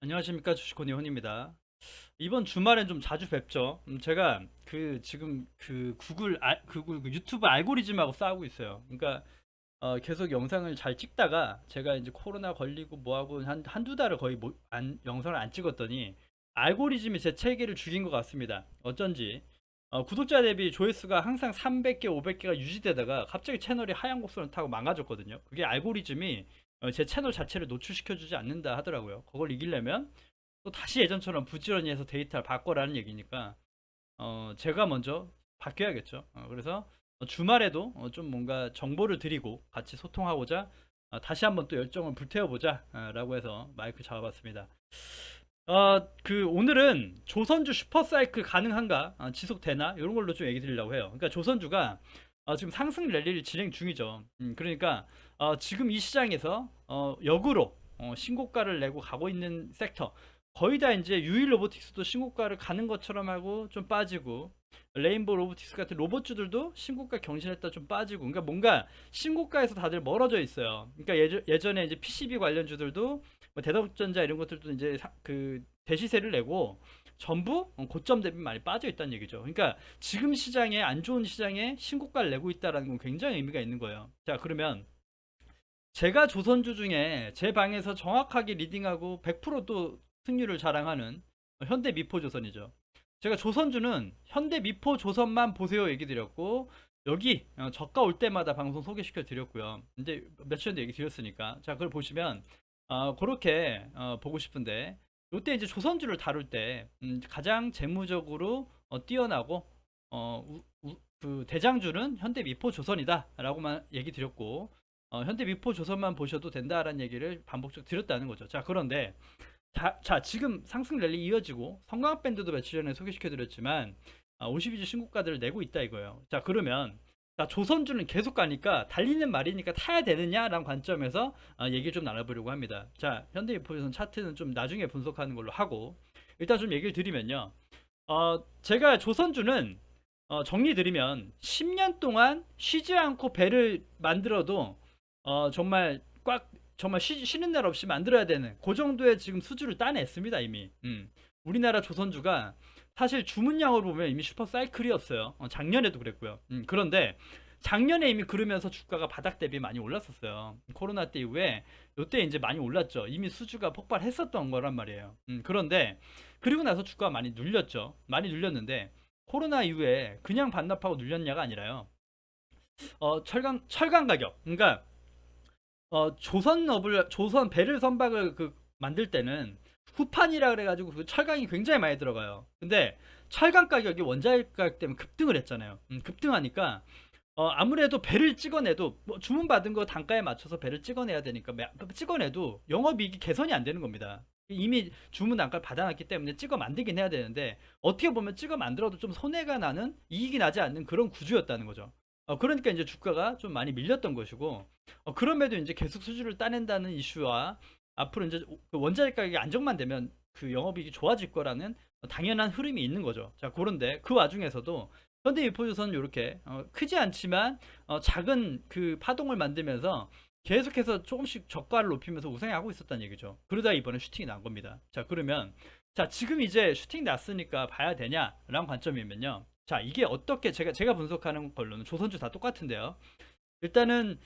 안녕하십니까, 주식코니 혼입니다. 이번 주말엔 좀 자주 뵙죠. 제가 지금 구글 그 유튜브 알고리즘하고 싸우고 있어요. 그러니까 계속 영상을 잘 찍다가 제가 이제 코로나 걸리고 뭐하고 한두 달을 거의 영상을 안 찍었더니 알고리즘이 제 체계를 죽인 것 같습니다. 어쩐지 구독자 대비 조회수가 항상 300개, 500개가 유지되다가 갑자기 채널이 하얀 곡선을 타고 망가졌거든요. 그게 알고리즘이 제 채널 자체를 노출시켜주지 않는다 하더라고요. 그걸 이기려면 또 다시 예전처럼 부지런히 해서 데이터를 바꿔라는 얘기니까 제가 먼저 바뀌어야겠죠. 그래서 주말에도 좀 뭔가 정보를 드리고 같이 소통하고자 다시 한번 또 열정을 불태워보자 라고 해서 마이크 잡아봤습니다. 오늘은 조선주 슈퍼사이클 가능한가? 지속되나? 이런 걸로 좀 얘기 드리려고 해요. 그러니까 조선주가 지금 상승 랠리를 진행 중이죠. 그러니까 지금 이 시장에서 역으로 신고가를 내고 가고 있는 섹터 거의 다 이제 유일 로보틱스도 신고가를 가는 것처럼 하고 좀 빠지고 레인보우 로보틱스 같은 로봇주들도 신고가 경신했다 좀 빠지고 그러니까 뭔가 신고가에서 다들 멀어져 있어요. 그러니까 예전에 이제 PCB 관련주들도 뭐 대덕전자 이런 것들도 이제 그 대시세를 내고 전부 고점 대비 많이 빠져 있다는 얘기죠. 그러니까 지금 시장에 안 좋은 시장에 신고가를 내고 있다라는 건 굉장히 의미가 있는 거예요. 자, 그러면 제가 조선주 중에 제 방에서 정확하게 리딩하고 100%또 승률을 자랑하는 현대미포조선이죠. 제가 조선주는 현대미포조선만 보세요 얘기 드렸고 여기 저가 올 때마다 방송 소개시켜 드렸고요. 이제 며칠 전에 얘기 드렸으니까 자 그걸 보시면 그렇게 보고 싶은데 이때 이제 조선주를 다룰 때 가장 재무적으로 뛰어나고 그 대장주는 현대미포조선이다라고만 얘기 드렸고 현대미포조선만 보셔도 된다라는 얘기를 반복적으로 드렸다는 거죠. 자 그런데 지금 상승 랠리 이어지고 성광밴드도 며칠 전에 소개시켜드렸지만 52주 신고가들을 내고 있다 이거예요. 자 그러면 조선주는 계속 가니까 달리는 말이니까 타야 되느냐라는 관점에서 얘기를 좀 나눠보려고 합니다. 자 현대미포조선 차트는 좀 나중에 분석하는 걸로 하고 일단 좀 얘기를 드리면요. 제가 조선주는 정리 드리면 10년 동안 쉬지 않고 배를 만들어도 정말 정말 쉬는 날 없이 만들어야 되는 그 정도의 지금 수주를 따냈습니다 이미. 우리나라 조선주가 사실 주문량으로 보면 이미 슈퍼 사이클이었어요. 작년에도 그랬고요. 그런데 작년에 이미 그러면서 주가가 바닥 대비 많이 올랐었어요. 코로나 때 이후에 이때 이제 많이 올랐죠. 이미 수주가 폭발했었던 거란 말이에요. 그런데 그리고 나서 주가가 많이 눌렸죠. 많이 눌렸는데 코로나 이후에 그냥 반납하고 눌렸냐가 아니라요. 철강 가격. 그러니까 조선 배를 선박을 만들 때는 후판이라 그래가지고 그 철강이 굉장히 많이 들어가요. 근데 철강 가격이 원자재 가격 때문에 급등을 했잖아요. 급등하니까 아무래도 배를 찍어내도 뭐 주문 받은 거 단가에 맞춰서 배를 찍어내야 되니까 찍어내도 영업이익이 개선이 안 되는 겁니다. 이미 주문 단가를 받아놨기 때문에 찍어 만들긴 해야 되는데 어떻게 보면 찍어 만들어도 좀 손해가 나는 이익이 나지 않는 그런 구조였다는 거죠. 그러니까 이제 주가가 좀 많이 밀렸던 것이고 그럼에도 이제 계속 수주를 따낸다는 이슈와 앞으로 이제 그 원자재 가격이 안정만 되면 그 영업이익이 좋아질 거라는 당연한 흐름이 있는 거죠. 자, 그런데 그 와중에서도 현대미포조선은 이렇게 크지 않지만 작은 그 파동을 만들면서 계속해서 조금씩 저가를 높이면서 우상향하고 있었다는 얘기죠. 그러다 이번에 슈팅이 난 겁니다. 자, 그러면 지금 이제 슈팅 났으니까 봐야 되냐라는 관점이면요. 자, 이게 어떻게 제가 분석하는 걸로는 조선주 다 똑같은데요. 일단은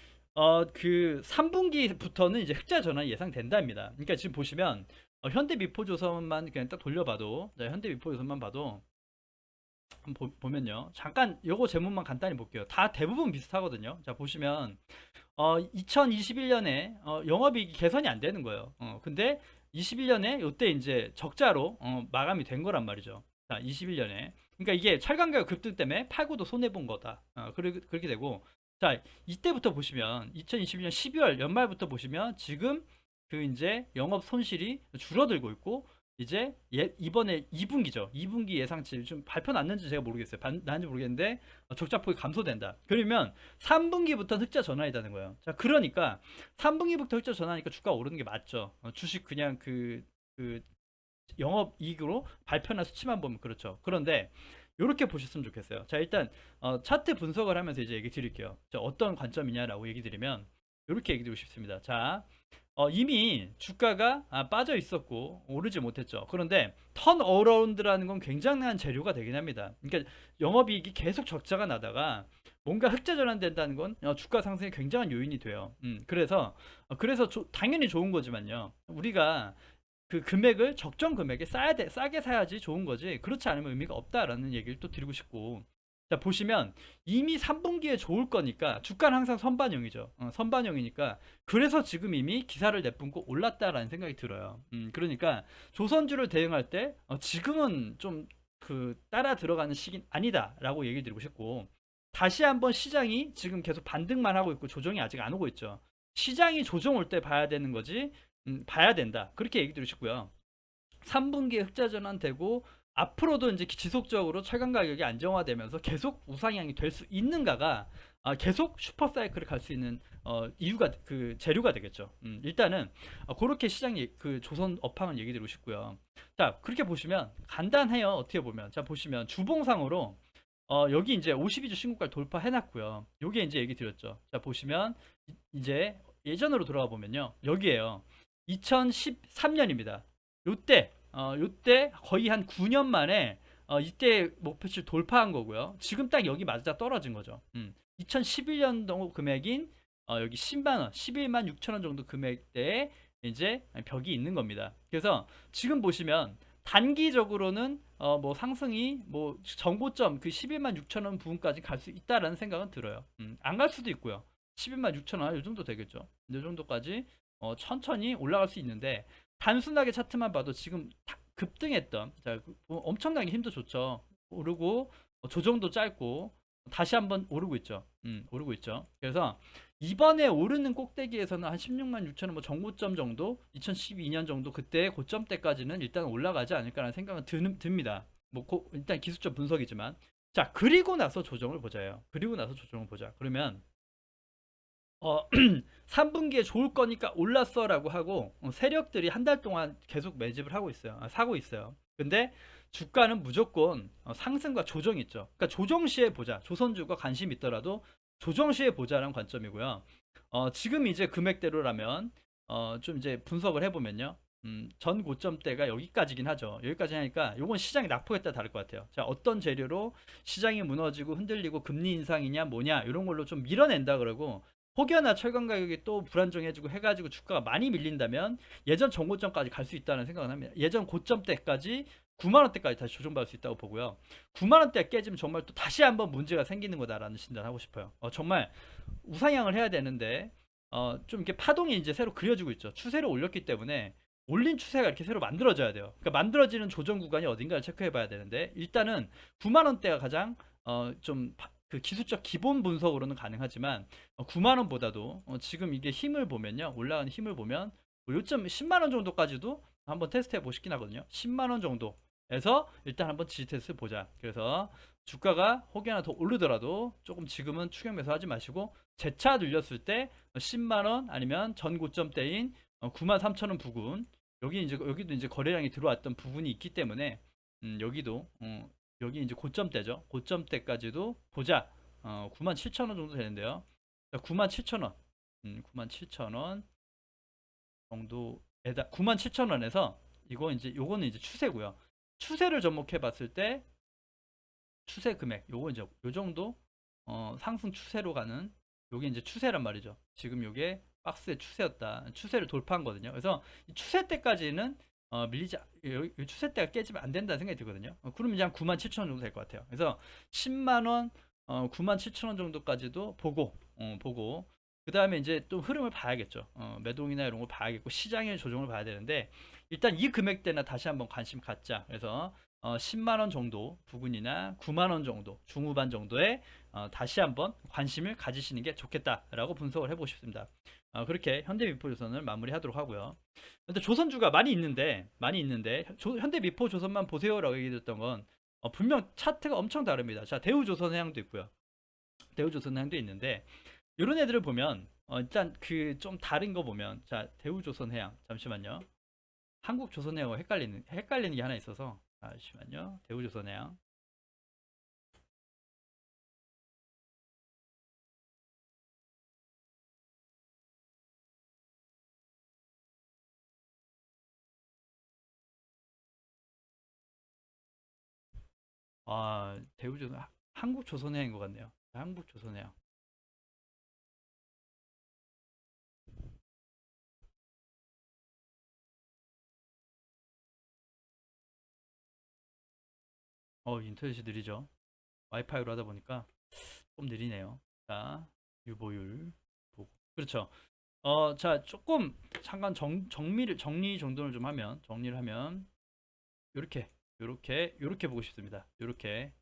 그 3분기부터는 이제 흑자 전환이 예상된답니다. 그러니까 지금 보시면 현대미포조선만 그냥 딱 돌려봐도 현대미포조선만 봐도 한번 보면요. 잠깐 요거 제목만 간단히 볼게요. 다 대부분 비슷하거든요. 자, 보시면 2021년에 영업이익이 개선이 안 되는 거예요. 근데 21년에 요때 이제 적자로 마감이 된 거란 말이죠. 자, 21년에. 그러니까 이게 철강 가격 급등 때문에 팔고도 손해 본 거다. 그렇게 되고 자, 이때부터 보시면 2021년 12월 연말부터 보시면 지금 그 이제 영업 손실이 줄어들고 있고 이제 이번에 2분기죠. 2분기 예상치 좀 발표 났는지 제가 모르겠어요. 났는지 모르겠는데 적자폭이 감소된다. 그러면 3분기부터 흑자 전환이라는 거예요. 자, 그러니까 3분기부터 흑자 전환하니까 주가가 오르는 게 맞죠. 주식 그냥 그 영업 이익으로 발표나 수치만 보면 그렇죠. 그런데 이렇게 보셨으면 좋겠어요. 자, 일단 차트 분석을 하면서 이제 얘기 드릴게요. 자, 어떤 관점이냐라고 얘기 드리면 이렇게 얘기 드리고 싶습니다. 자, 이미 주가가 빠져 있었고 오르지 못했죠. 그런데 턴어라운드라는 건 굉장한 재료가 되긴 합니다. 그러니까 영업이익이 계속 적자가 나다가 뭔가 흑자 전환된다는 건 주가 상승에 굉장한 요인이 돼요. 그래서 당연히 좋은 거지만요. 우리가 그 금액을 적정 금액에 싸게 사야지 좋은 거지. 그렇지 않으면 의미가 없다라는 얘기를 또 드리고 싶고. 자, 보시면 이미 3분기에 좋을 거니까 주가는 항상 선반영이죠. 선반영이니까 그래서 지금 이미 기사를 내뿜고 올랐다라는 생각이 들어요. 그러니까 조선주를 대응할 때 지금은 좀 그 따라 들어가는 시기는 아니다라고 얘기 드리고 싶고, 다시 한번 시장이 지금 계속 반등만 하고 있고 조정이 아직 안 오고 있죠. 시장이 조정 올 때 봐야 되는 거지. 봐야 된다. 그렇게 얘기 드리시고요. 3분기에 흑자 전환되고 앞으로도 이제 지속적으로 철강 가격이 안정화되면서 계속 우상향이 될 수 있는가가 계속 슈퍼 사이클을 갈 수 있는 이유가 그 재료가 되겠죠. 일단은 그렇게 시장 그 조선 업황을 얘기 드리고 싶고요. 자, 그렇게 보시면 간단해요. 어떻게 보면 자, 보시면 주봉상으로 여기 이제 52주 신고가를 돌파해 놨고요. 요게 이제 얘기 드렸죠. 자, 보시면 이제 예전으로 돌아가 보면요. 여기에요. 2013년입니다. 요때 거의 한 9년 만에 이때 목표치를 돌파한 거고요. 지금 딱 여기 맞아 떨어진 거죠. 2011년도 금액인 여기 10만 원, 11만 6천 원 정도 금액대에 이제 벽이 있는 겁니다. 그래서 지금 보시면 단기적으로는 뭐 상승이 뭐 정고점 그 11만 6천 원 부분까지 갈 수 있다라는 생각은 들어요. 안 갈 수도 있고요. 11만 6천 원, 이 정도 되겠죠. 이 정도까지 천천히 올라갈 수 있는데, 단순하게 차트만 봐도 지금 급등했던, 자, 엄청나게 힘도 좋죠. 오르고 조정도 짧고 다시 한번 오르고 있죠. 오르고 있죠. 그래서 이번에 오르는 꼭대기에서는 한 16만 6천 원, 뭐 정고점 정도, 2012년 정도 그때 고점 때까지는 일단 올라가지 않을까라는 생각은 듭니다. 뭐 일단 기술적 분석이지만, 자, 그리고 나서 조정을 보자요. 그리고 나서 조정을 보자. 그러면 3분기에 좋을 거니까 올랐어라고 하고 세력들이 한 달 동안 계속 매집을 하고 있어요. 사고 있어요. 근데 주가는 무조건 상승과 조정이 있죠. 그러니까 조정 시에 보자. 조선주가 관심 있더라도 조정 시에 보자라는 관점이고요. 지금 이제 금액대로라면 좀 이제 분석을 해보면요. 전 고점대가 여기까지긴 하죠. 여기까지 하니까 요건 시장이 낙폭에 따라 다를 것 같아요. 자, 어떤 재료로 시장이 무너지고 흔들리고 금리 인상이냐 뭐냐 이런 걸로 좀 밀어낸다 그러고, 혹여나 철강 가격이 또 불안정해지고 해가지고 주가가 많이 밀린다면 예전 정고점까지 갈 수 있다는 생각은 합니다. 예전 고점 때까지 9만 원대까지 다시 조정받을 수 있다고 보고요. 9만 원대 깨지면 정말 또 다시 한번 문제가 생기는 거다라는 진단하고 싶어요. 정말 우상향을 해야 되는데 좀 이렇게 파동이 이제 새로 그려지고 있죠. 추세를 올렸기 때문에 올린 추세가 이렇게 새로 만들어져야 돼요. 그러니까 만들어지는 조정 구간이 어딘가를 체크해 봐야 되는데, 일단은 9만 원대가 가장 좀 그 기술적 기본 분석으로는 가능하지만 9만 원보다도 지금 이게 힘을 보면요. 올라가는 힘을 보면 뭐 요점 10만 원 정도까지도 한번 테스트해 보시긴 하거든요. 10만 원 정도에서 일단 한번 지지 테스트 보자. 그래서 주가가 혹여나 더 오르더라도 조금 지금은 추격 매수하지 마시고 재차 늘렸을 때 10만 원 아니면 전 고점대인 9만 3천 원 부근, 여기도 이제 거래량이 들어왔던 부분이 있기 때문에 여기 이제 고점대죠. 고점대까지도 보자. 9만 7천 원 정도 되는데요. 9만 7천 원, 9만 7천 원 정도에다 9만 7천 원에서 요거는 이제 추세고요. 추세를 접목해 봤을 때 추세 금액 요거 이제 요 정도 상승 추세로 가는, 요게 이제 추세란 말이죠. 지금 요게 박스의 추세였다. 추세를 돌파한 거거든요. 그래서 이 추세 때까지는 밀리지, 이 추세 때가 깨지면 안 된다는 생각이 들거든요. 그러면 이제 한 9만 7천 원 정도 될 것 같아요. 그래서 10만 원, 9만 7천 원 정도까지도 보고 그 다음에 이제 또 흐름을 봐야겠죠. 매동이나 이런 걸 봐야겠고 시장의 조정을 봐야 되는데, 일단 이 금액대나 다시 한번 관심 갖자. 그래서 10만 원 정도 부근이나 9만 원 정도 중후반 정도에 다시 한번 관심을 가지시는 게 좋겠다라고 분석을 해보고 싶습니다. 그렇게 현대미포조선을 마무리하도록 하고요. 근데 조선주가 많이 있는데 현대미포조선만 보세요라고 얘기했던 건 분명 차트가 엄청 다릅니다. 자, 대우조선해양도 있고요. 대우조선해양도 있는데 이런 애들을 보면 일단 그 좀 다른 거 보면, 자, 대우조선해양, 잠시만요. 한국조선해양하고 헷갈리는 게 하나 있어서 잠시만요. 대우조선해양. 아, 대우조선, 한국조선해양인 것 같네요. 한국조선해양. 인터넷이 느리죠. 와이파이로 하다 보니까 좀 느리네요. 자, 유보율 보고. 그렇죠. 자, 조금 잠깐 정리 정돈을 좀 하면, 정리를 하면, 요렇게 보고 싶습니다. 요렇게.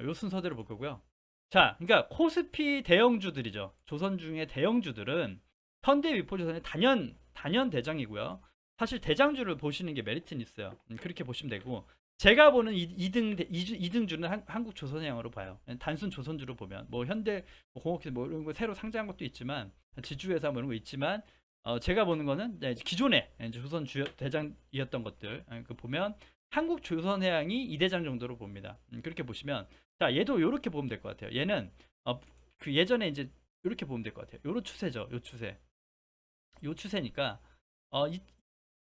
요 순서대로 볼 거고요. 자, 그러니까 코스피 대형주들이죠. 조선 중에 대형주들은 현대 위포조선의 단연 대장이고요. 사실 대장주를 보시는 게 메리트는 있어요. 그렇게 보시면 되고, 제가 보는 2등주는 한국 조선해양으로 봐요. 단순 조선주로 보면 뭐 현대 뭐 공업기술 뭐 이런 거 새로 상장한 것도 있지만 지주회사 뭐 이런 거 있지만 제가 보는 거는 기존에 이제 조선 주요 대장이었던 것들 그 보면 한국 조선해양이 2대장 정도로 봅니다. 그렇게 보시면 자, 얘도 이렇게 보면 될 것 같아요. 얘는 그 예전에 이제 이렇게 보면 될 것 같아요. 요런 추세죠. 요 추세. 요 추세니까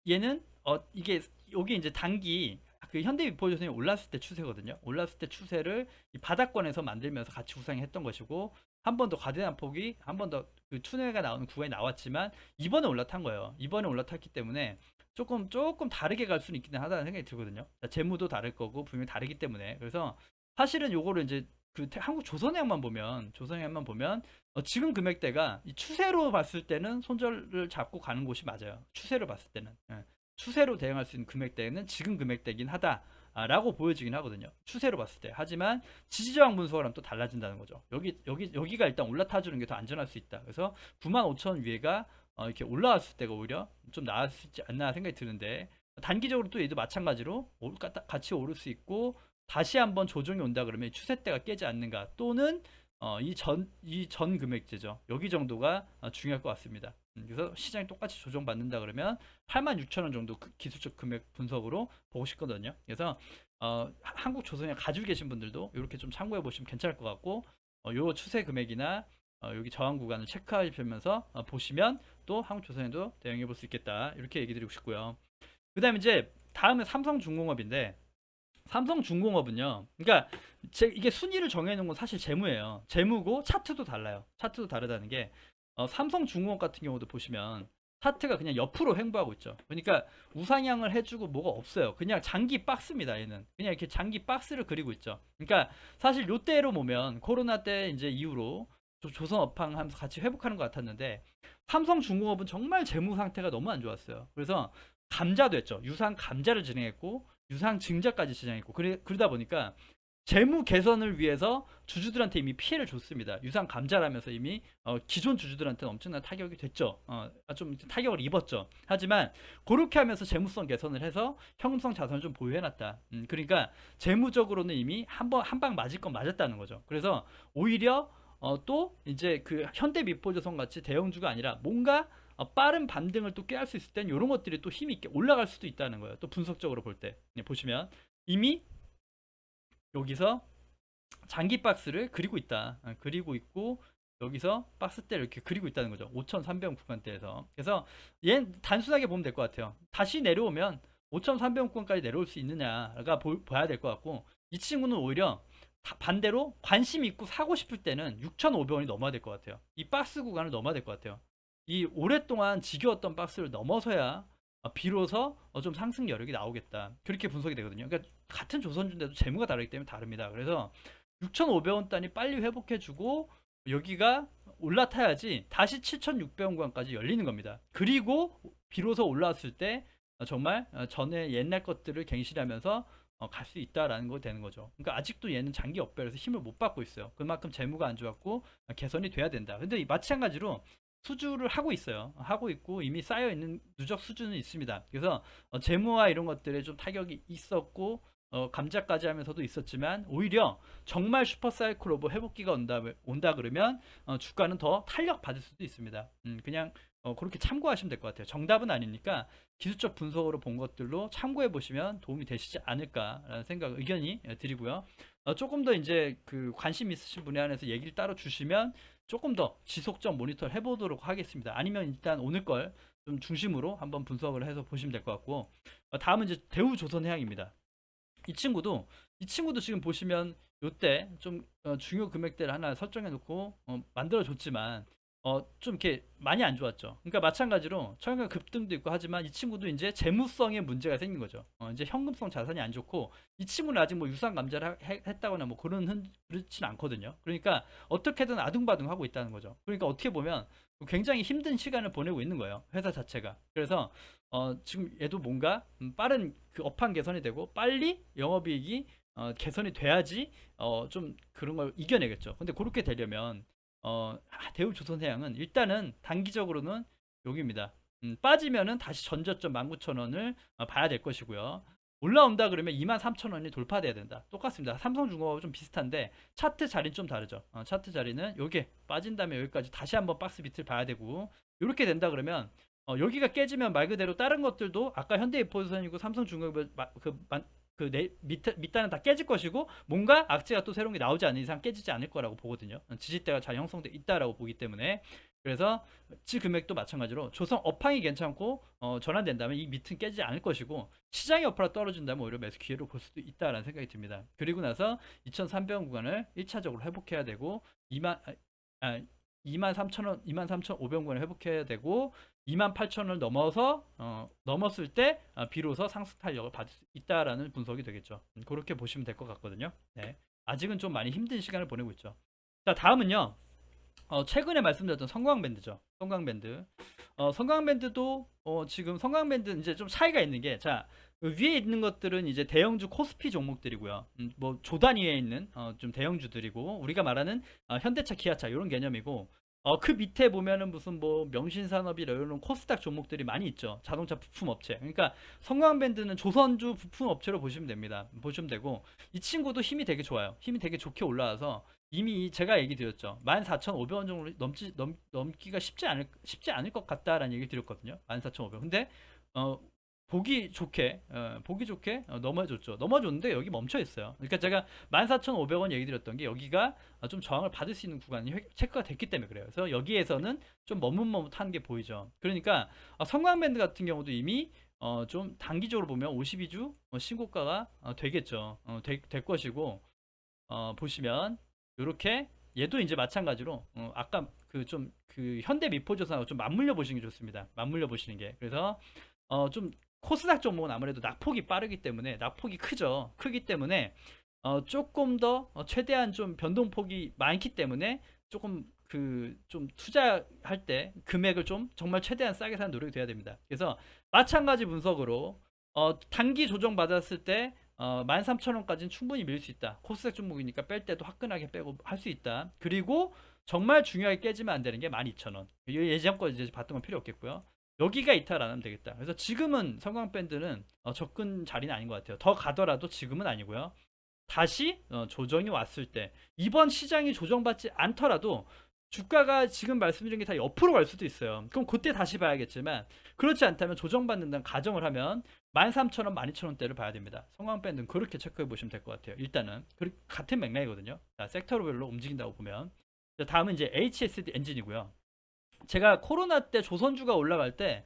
얘는 이게 여기 이제 단기 그 현대위포조선이 올랐을 때 추세거든요. 올랐을 때 추세를 이 바닥권에서 만들면서 같이 우상했던 것이고 한 번 더 과대한 폭이 한 번 더 그 추세가 나오는 구간이 나왔지만 이번에 올라탄 거예요. 이번에 올라탔기 때문에 조금 다르게 갈 수는 있긴 하다는 생각이 들거든요. 자, 재무도 다를 거고 분명히 다르기 때문에 그래서 사실은 요거를 이제 그 한국 조선해양만 보면 지금 금액대가 이 추세로 봤을 때는 손절을 잡고 가는 곳이 맞아요. 추세로 봤을 때는 추세로 대응할 수 있는 금액대는 지금 금액대긴 하다라고 보여지긴 하거든요. 추세로 봤을 때. 하지만 지지저항 분석을 하면 또 달라진다는 거죠. 여기가 일단 올라타주는 게 더 안전할 수 있다. 그래서 95,000 위에가 이렇게 올라왔을 때가 오히려 좀 나았지 않나 생각이 드는데 단기적으로 또 얘도 마찬가지로 같이 오를 수 있고 다시 한번 조정이 온다 그러면 추세대가 깨지 않는가 또는 이 전 금액대죠. 여기 정도가 중요할 것 같습니다. 그래서 시장이 똑같이 조정받는다 그러면 86,000원 정도 기술적 금액 분석으로 보고 싶거든요. 그래서 한국 조선에 가지고 계신 분들도 이렇게 좀 참고해 보시면 괜찮을 것 같고 요 추세 금액이나 여기 저항 구간을 체크하시면서 보시면 또 한국 조선에도 대응해 볼 수 있겠다 이렇게 얘기 드리고 싶고요. 그 다음에 이제 다음은 삼성중공업인데 삼성중공업은요. 그러니까 이게 순위를 정해놓은 건 사실 재무예요. 재무고 차트도 달라요. 차트도 다르다는 게 삼성중공업 같은 경우도 보시면 차트가 그냥 옆으로 횡보하고 있죠. 그러니까 우상향을 해주고 뭐가 없어요. 그냥 장기 박스입니다. 얘는 그냥 이렇게 장기 박스를 그리고 있죠. 그러니까 사실 요때로 보면 코로나 때 이제 이후로 조선 업황 하면서 같이 회복하는 것 같았는데 삼성중공업은 정말 재무 상태가 너무 안 좋았어요. 그래서 감자도 했죠. 유상 감자를 진행했고 유상 증자까지 시장했고 그러다 보니까 재무 개선을 위해서 주주들한테 이미 피해를 줬습니다. 유상 감자라면서 이미 기존 주주들한테는 엄청난 타격이 됐죠. 좀 타격을 입었죠. 하지만 그렇게 하면서 재무성 개선을 해서 형성 자산을 좀 보유해놨다. 그러니까 재무적으로는 이미 한 방 맞을 건 맞았다는 거죠. 그래서 오히려 또 이제 그 현대미포조선 같이 대형주가 아니라 뭔가 빠른 반등을 또 꾀할 수 있을 땐 이런 것들이 또 힘이 있게 올라갈 수도 있다는 거예요. 또 분석적으로 볼 때 보시면 이미 여기서 장기 박스를 그리고 있다. 그리고 있고 여기서 박스대를 이렇게 그리고 있다는 거죠. 5,300원 구간대에서. 그래서 얘는 단순하게 보면 될 것 같아요. 다시 내려오면 5,300원 구간까지 내려올 수 있느냐가 봐야 될 것 같고 이 친구는 오히려 반대로 관심 있고 사고 싶을 때는 6,500원이 넘어야 될 것 같아요. 이 박스 구간을 넘어야 될 것 같아요. 이 오랫동안 지겨웠던 박스를 넘어서야 비로소 좀 상승 여력이 나오겠다. 그렇게 분석이 되거든요. 그러니까 같은 조선주인데도 재무가 다르기 때문에 다릅니다. 그래서 6,500원 단위 빨리 회복해주고 여기가 올라타야지 다시 7,600원 구간까지 열리는 겁니다. 그리고 비로소 올라왔을 때 정말 전에 옛날 것들을 갱신하면서 갈 수 있다라는 거 되는 거죠. 그러니까 아직도 얘는 장기 업배에서 힘을 못 받고 있어요. 그만큼 재무가 안 좋았고 개선이 돼야 된다. 근데 마찬가지로 수주를 하고 있어요. 하고 있고 이미 쌓여 있는 누적 수준은 있습니다. 그래서 재무와 이런 것들에 좀 타격이 있었고 감자까지 하면서도 있었지만 오히려 정말 슈퍼사이클 오버 회복기가 온다 그러면 주가는 더 탄력 받을 수도 있습니다. 그냥 그렇게 참고하시면 될 것 같아요. 정답은 아니니까 기술적 분석으로 본 것들로 참고해 보시면 도움이 되시지 않을까라는 의견이 드리고요. 조금 더 이제 그 관심 있으신 분에 한해서 얘기를 따로 주시면 조금 더 지속적 모니터를 해보도록 하겠습니다. 아니면 일단 오늘 걸 좀 중심으로 한번 분석을 해서 보시면 될 것 같고 다음은 이제 대우조선해양입니다. 이 친구도 지금 보시면 요때 좀 중요 금액대를 하나 설정해 놓고 만들어 줬지만 좀 이렇게 많이 안 좋았죠. 그러니까 마찬가지로 처음에 급등도 있고 하지만 이 친구도 이제 재무성에 문제가 생긴 거죠. 이제 현금성 자산이 안 좋고 이 친구는 아직 뭐 유상 감자를 했다거나 뭐 그렇진 않거든요. 그러니까 어떻게든 아둥바둥 하고 있다는 거죠. 그러니까 어떻게 보면 굉장히 힘든 시간을 보내고 있는 거예요. 회사 자체가. 그래서 지금 얘도 뭔가 빠른 그 업황 개선이 되고 빨리 영업이익이 개선이 돼야지 좀 그런 걸 이겨내겠죠. 근데 그렇게 되려면 대우조선해양은 일단은 단기적으로는 여기입니다. 빠지면은 다시 전저점 19,000원을 봐야 될 것이고요. 올라온다 그러면 23,000원이 돌파돼야 된다. 똑같습니다. 삼성중공업하고 좀 비슷한데 차트 자리는 좀 다르죠. 차트 자리는 여기 빠진 다음에 여기까지 다시 한번 박스 비트를 봐야 되고 이렇게 된다 그러면 여기가 깨지면 말 그대로 다른 것들도 아까 현대해포지선이고 삼성중공업을 밑단은 다 깨질 것이고 뭔가 악재가 또 새로운 게 나오지 않는 이상 깨지지 않을 거라고 보거든요. 지지대가 잘 형성돼 있다라고 보기 때문에 그래서 지 금액도 마찬가지로 조성 업황이 괜찮고 전환된다면 이 밑은 깨지지 않을 것이고 시장의 여파가 떨어진다면 오히려 매수 기회로 볼 수도 있다라는 생각이 듭니다. 그리고 나서 2,300원 구간을 1차적으로 회복해야 되고 23,000원, 23,500원을 회복해야 되고 28,000원을 넘었을 때 비로소 상승 탄력을 받을 수 있다라는 분석이 되겠죠. 그렇게 보시면 될 것 같거든요. 네. 아직은 좀 많이 힘든 시간을 보내고 있죠. 자, 다음은요. 최근에 말씀드렸던 성광밴드죠. 성광밴드. 성광밴드도 지금 성광밴드 이제 좀 차이가 있는 게, 자, 그 위에 있는 것들은 이제 대형주 코스피 종목들이고요. 뭐 조단위에 있는 좀 대형주들이고 우리가 말하는 현대차, 기아차 이런 개념이고 그 밑에 보면은 무슨 뭐 명신산업이라 이런 코스닥 종목들이 많이 있죠. 자동차 부품 업체. 그러니까 성광밴드는 조선주 부품 업체로 보시면 됩니다. 보시면 되고 이 친구도 힘이 되게 좋아요. 힘이 되게 좋게 올라와서 이미 제가 얘기 드렸죠. 14,500원 정도 넘기가 쉽지 않을 것 같다라는 얘기 드렸거든요. 14,500원. 근데 보기 좋게 넘어졌죠. 넘어졌는데 여기 멈춰 있어요. 그러니까 제가 14,500원 얘기 드렸던 게 여기가 좀 저항을 받을 수 있는 구간이 체크가 됐기 때문에 그래요. 그래서 여기에서는 좀 머뭇머뭇한 게 보이죠. 그러니까 성광밴드 같은 경우도 이미 좀 단기적으로 보면 52주 신고가가 되겠죠. 될 것이고 보시면 이렇게 얘도 이제 마찬가지로 아까 그 현대 미포조선하고 좀 맞물려 보시는 게 좋습니다. 맞물려 보시는 게 그래서 좀 코스닥 종목은 아무래도 낙폭이 빠르기 때문에 낙폭이 크기 때문에 조금 더 최대한 좀 변동폭이 많기 때문에 조금 좀 투자할 때 금액을 좀 정말 최대한 싸게 사는 노력이 돼야 됩니다. 그래서 마찬가지 분석으로 단기 조정 받았을 때 13,000원까지는 충분히 밀 수 있다. 코스닥 종목이니까 뺄 때도 화끈하게 빼고 할 수 있다. 그리고 정말 중요하게 깨지면 안 되는 게 12,000원. 예전 거 이제 봤던 건 필요 없겠고요. 여기가 이탈 안 하면 되겠다. 그래서 지금은 성광밴드는 접근 자리는 아닌 것 같아요. 더 가더라도 지금은 아니고요. 다시 조정이 왔을 때 이번 시장이 조정받지 않더라도 주가가 지금 말씀드린 게 다 옆으로 갈 수도 있어요. 그럼 그때 다시 봐야겠지만 그렇지 않다면 조정받는다는 가정을 하면 13,000원, 12,000원대를 봐야 됩니다. 성광밴드는 그렇게 체크해 보시면 될 것 같아요. 일단은 같은 맥락이거든요. 자, 섹터별로 움직인다고 보면 자, 다음은 이제 HSD 엔진이고요. 제가 코로나 때 조선주가 올라갈 때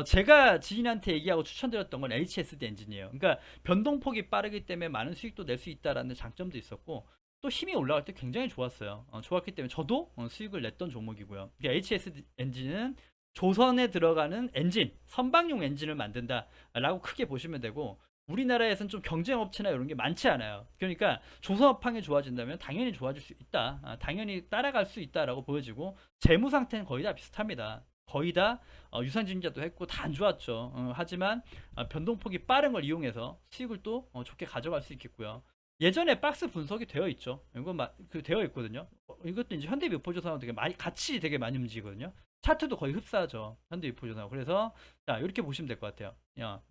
제가 지인한테 얘기하고 추천드렸던 건 HSD 엔진이에요. 그러니까 변동폭이 빠르기 때문에 많은 수익도 낼 수 있다라는 장점도 있었고 또 힘이 올라갈 때 굉장히 좋았어요. 좋았기 때문에 저도 수익을 냈던 종목이고요. 그러니까 HSD 엔진은 조선에 들어가는 엔진, 선박용 엔진을 만든다라고 크게 보시면 되고 우리나라에서는 좀 경쟁업체나 이런 게 많지 않아요. 그러니까 조선업황이 좋아진다면 당연히 좋아질 수 있다. 당연히 따라갈 수 있다라고 보여지고 재무 상태는 거의 다 비슷합니다. 거의 다 유상증자도 했고 다 안 좋았죠. 하지만 변동폭이 빠른 걸 이용해서 수익을 또 좋게 가져갈 수 있겠고요. 예전에 박스 분석이 되어 있죠. 이건 되어 있거든요. 이것도 이제 현대미포조선하고 되게 많이 움직이거든요. 차트도 거의 흡사하죠. 현대미포조선하고. 그래서 자 이렇게 보시면 될 것 같아요.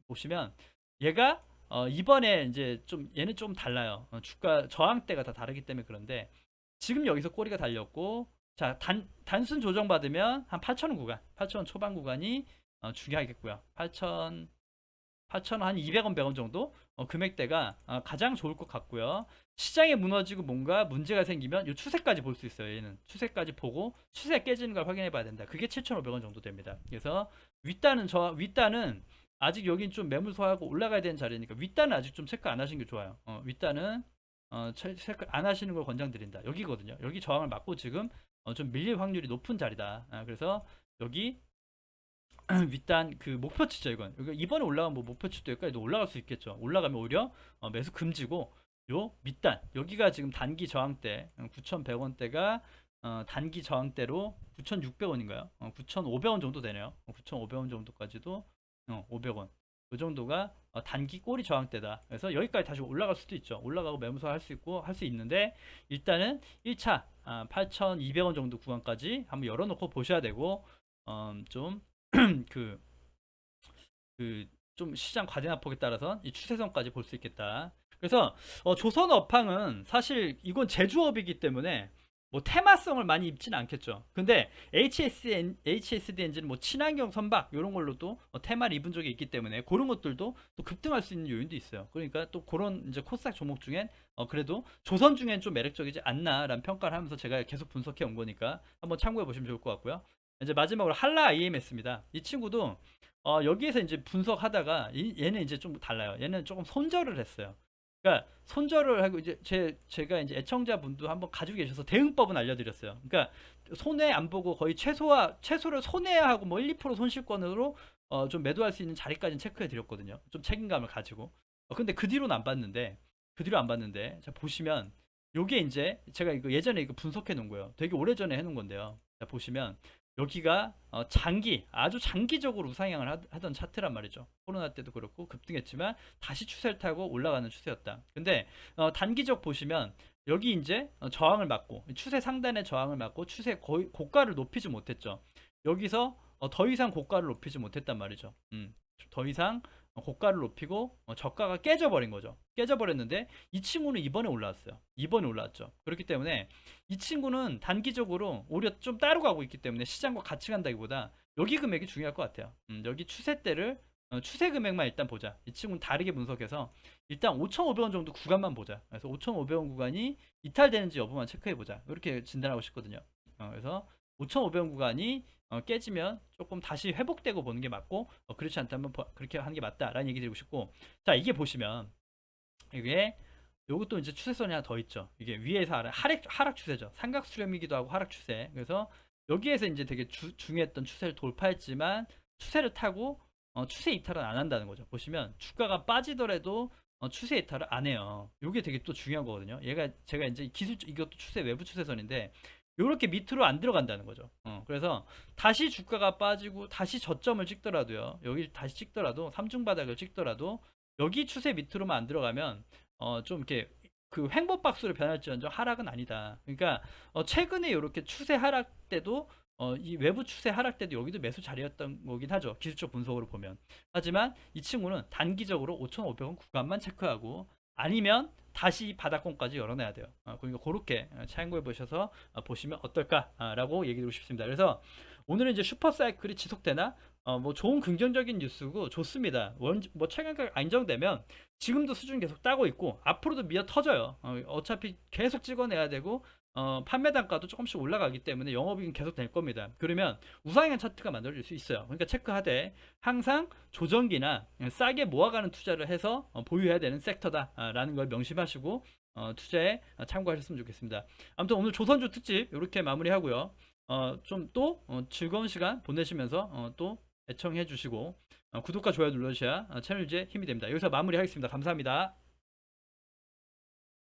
보시면 얘가 이번에 이제 좀 얘는 좀 달라요. 주가 저항대가 다 다르기 때문에 그런데 지금 여기서 꼬리가 달렸고 자 단순 조정 받으면 한 8,000원 구간, 8,000원 초반 구간이 중요하겠고요. 8,000원 한 200원, 100원 정도 금액대가 가장 좋을 것 같고요. 시장에 무너지고 뭔가 문제가 생기면 이 추세까지 볼 수 있어요. 얘는 추세까지 보고 추세 깨지는 걸 확인해 봐야 된다. 그게 7,500원 정도 됩니다. 그래서 윗단은 아직 여긴 좀 매물 소화하고 올라가야 되는 자리니까 윗단은 아직 좀 체크 안 하시는 게 좋아요. 윗단은 체크 안 하시는 걸 권장드린다. 여기거든요. 여기 저항을 맞고 지금 좀 밀릴 확률이 높은 자리다. 그래서 여기 윗단 그 목표치죠. 이건 이번에 올라가면 뭐 목표치도 여기까지도 올라갈 수 있겠죠. 올라가면 오히려 매수 금지고, 요 밑단 여기가 지금 단기 저항대 9,100원대가 단기 저항대로 9,600원인가요? 9,500원 정도 되네요. 9,500원 정도까지도 500원 이 정도가 단기 꼬리 저항대다. 그래서 여기까지 다시 올라갈 수도 있죠. 올라가고 매무소 할 수 있고 할 수 있는데, 일단은 1차 8,200원 정도 구간까지 한번 열어놓고 보셔야 되고, 좀 좀 시장 과대납폭에 따라서 이 추세선까지 볼 수 있겠다. 그래서 조선업황은 사실 이건 제조업이기 때문에 뭐 테마성을 많이 입지는 않겠죠. 근데 HSD 엔진, 뭐 친환경 선박 이런 걸로도 테마를 입은 적이 있기 때문에 그런 것들도 또 급등할 수 있는 요인도 있어요. 그러니까 또 그런 이제 코스닥 종목 중엔 그래도 조선 중엔 좀 매력적이지 않나라는 평가를 하면서 제가 계속 분석해 온 거니까 한번 참고해 보시면 좋을 것 같고요. 이제 마지막으로 한라 IMS입니다. 이 친구도 여기에서 이제 분석하다가 얘는 이제 좀 달라요. 얘는 조금 손절을 했어요. 그러니까 손절을 하고 이제 제가 이제 애청자분도 한번 가지고 계셔서 대응법은 알려드렸어요. 그러니까 손해 안 보고 거의 최소를 손해하고 뭐 1, 2% 손실권으로 좀 매도할 수 있는 자리까지는 체크해 드렸거든요. 좀 책임감을 가지고. 근데 그 뒤로는 안 봤는데, 자 보시면 요게 이제 제가 이거 예전에 이거 분석해 놓은 거예요. 되게 오래 전에 해 놓은 건데요. 자 보시면 여기가 아주 장기적으로 우상향을 하던 차트란 말이죠. 코로나 때도 그렇고 급등했지만 다시 추세를 타고 올라가는 추세였다. 근데 단기적 보시면 여기 이제 저항을 맞고, 추세 상단의 저항을 맞고 추세 거의 고가를 높이지 못했죠. 여기서 더 이상 고가를 높이지 못했단 말이죠. 더 이상 고가를 높이고 저가가 깨져버린 거죠. 깨져버렸는데 이 친구는 이번에 올라왔어요. 이번에 올라왔죠. 그렇기 때문에 이 친구는 단기적으로 오히려 좀 따로 가고 있기 때문에 시장과 같이 간다기보다 여기 금액이 중요할 것 같아요. 여기 추세대를 추세 금액만 일단 보자. 이 친구는 다르게 분석해서 일단 5,500원 정도 구간만 보자. 그래서 5,500원 구간이 이탈되는지 여부만 체크해 보자. 이렇게 진단하고 싶거든요. 그래서 5,500원 구간이 깨지면 조금 다시 회복되고 보는 게 맞고, 그렇지 않다면 그렇게 하는 게 맞다라는 얘기 드리고 싶고, 자 이게 보시면 이게 요것도 이제 추세선이 하나 더 있죠. 이게 위에서 하락 추세죠. 삼각 수렴이기도 하고 하락 추세. 그래서 여기에서 이제 되게 중요했던 추세를 돌파했지만 추세를 타고 추세 이탈은 안 한다는 거죠. 보시면 주가가 빠지더라도 추세 이탈을 안 해요. 요게 되게 또 중요한 거거든요. 제가 이제 이것도 외부 추세선인데 요렇게 밑으로 안 들어간다는 거죠. 그래서 다시 주가가 빠지고 다시 저점을 찍더라도요. 여기 다시 찍더라도 삼중 바닥을 찍더라도 여기 추세 밑으로만 안 들어가면 좀 이렇게 그 횡보박스로 변할지언정 하락은 아니다. 그러니까 최근에 이렇게 추세 하락 때도 이 외부 추세 하락 때도 여기도 매수 자리였던 거긴 하죠. 기술적 분석으로 보면. 하지만 이 친구는 단기적으로 5,500원 구간만 체크하고, 아니면 다시 바닥권까지 열어내야 돼요. 그러니까 그렇게 참고해 보셔서 보시면 어떨까라고 얘기드리고 싶습니다. 그래서 오늘은 이제 슈퍼사이클이 지속되나? 뭐 좋은 긍정적인 뉴스고 좋습니다. 뭐 최근까지 안정되면 지금도 수준 계속 따고 있고 앞으로도 미어 터져요. 어차피 계속 찍어내야 되고 판매 단가도 조금씩 올라가기 때문에 영업이익은 계속 될 겁니다. 그러면 우상향 차트가 만들어질 수 있어요. 그러니까 체크하되 항상 조정기나 싸게 모아가는 투자를 해서 보유해야 되는 섹터다라는 걸 명심하시고 투자에 참고하셨으면 좋겠습니다. 아무튼 오늘 조선주 특집 이렇게 마무리하고요. 좀 또 즐거운 시간 보내시면서 또 애청해 주시고 구독과 좋아요 눌러주셔야 채널 유지에 힘이 됩니다. 여기서 마무리하겠습니다. 감사합니다.